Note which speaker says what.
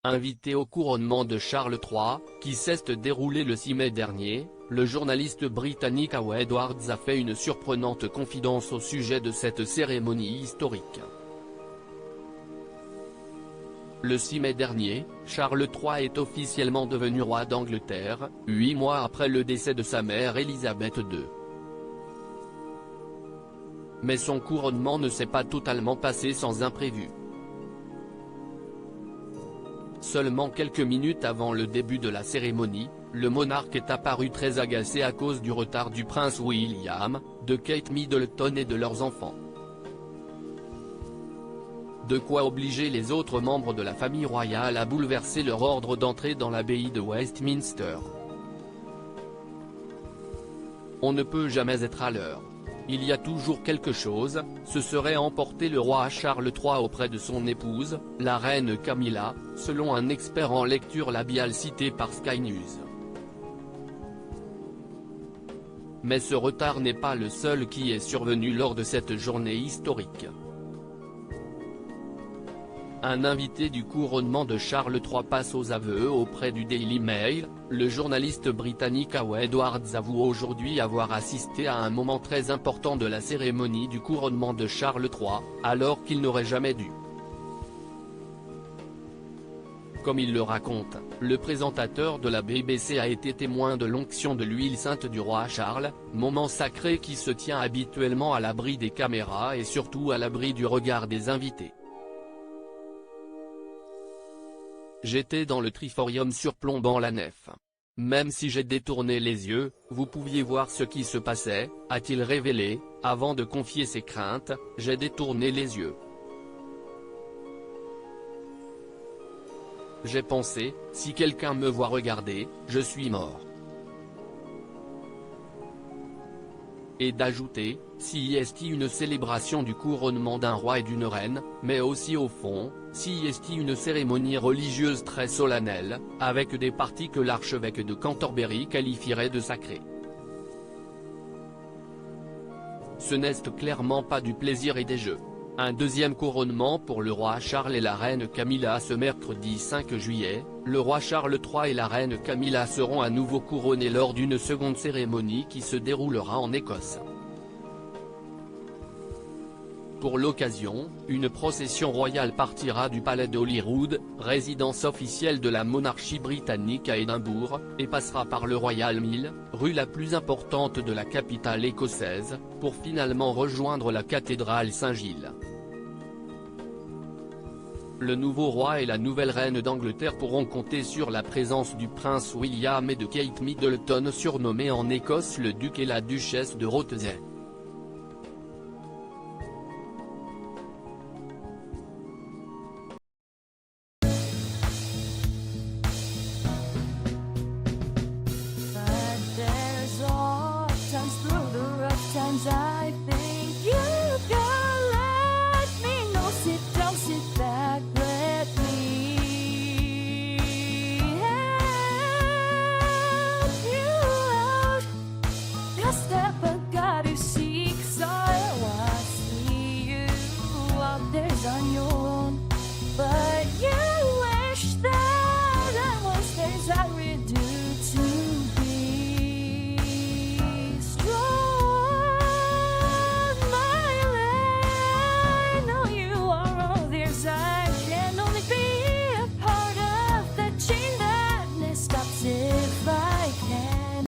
Speaker 1: Invité au couronnement de Charles III, qui s'est déroulé le 6 mai dernier, le journaliste britannique Howard Edwards a fait une surprenante confidence au sujet de cette cérémonie historique. Le 6 mai dernier, Charles III est officiellement devenu roi d'Angleterre, 8 mois après le décès de sa mère Élisabeth II. Mais son couronnement ne s'est pas totalement passé sans imprévu. Seulement quelques minutes avant le début de la cérémonie, le monarque est apparu très agacé à cause du retard du prince William, de Kate Middleton et de leurs enfants. De quoi obliger les autres membres de la famille royale à bouleverser leur ordre d'entrée dans l'abbaye de Westminster. On ne peut jamais être à l'heure. Il y a toujours quelque chose, se serait emporté le roi Charles III auprès de son épouse, la reine Camilla, selon un expert en lecture labiale cité par Sky News. Mais ce retard n'est pas le seul qui est survenu lors de cette journée historique. Un invité du couronnement de Charles III passe aux aveux auprès du Daily Mail. Le journaliste britannique Howard Edwards avoue aujourd'hui avoir assisté à un moment très important de la cérémonie du couronnement de Charles III, alors qu'il n'aurait jamais dû. Comme il le raconte, le présentateur de la BBC a été témoin de l'onction de l'huile sainte du roi Charles, moment sacré qui se tient habituellement à l'abri des caméras et surtout à l'abri du regard des invités. J'étais dans le triforium surplombant la nef. Même si j'ai détourné les yeux, vous pouviez voir ce qui se passait, a-t-il révélé. Avant de confier ses craintes, j'ai détourné les yeux. J'ai pensé, si quelqu'un me voit regarder, je suis mort. Et d'ajouter, si est une célébration du couronnement d'un roi et d'une reine, mais aussi au fond, si est une cérémonie religieuse très solennelle, avec des parties que l'archevêque de Canterbury qualifierait de sacrées. Ce n'est clairement pas du plaisir et des jeux. Un deuxième couronnement pour le roi Charles et la reine Camilla ce mercredi 5 juillet, le roi Charles III et la reine Camilla seront à nouveau couronnés lors d'une seconde cérémonie qui se déroulera en Écosse. Pour l'occasion, une procession royale partira du palais d'Holyrood, résidence officielle de la monarchie britannique à Édimbourg, et passera par le Royal Mile, rue la plus importante de la capitale écossaise, pour finalement rejoindre la cathédrale Saint-Gilles. Le nouveau roi et la nouvelle reine d'Angleterre pourront compter sur la présence du prince William et de Kate Middleton, surnommés en Écosse le duc et la duchesse de Rothesay.
Speaker 2: Times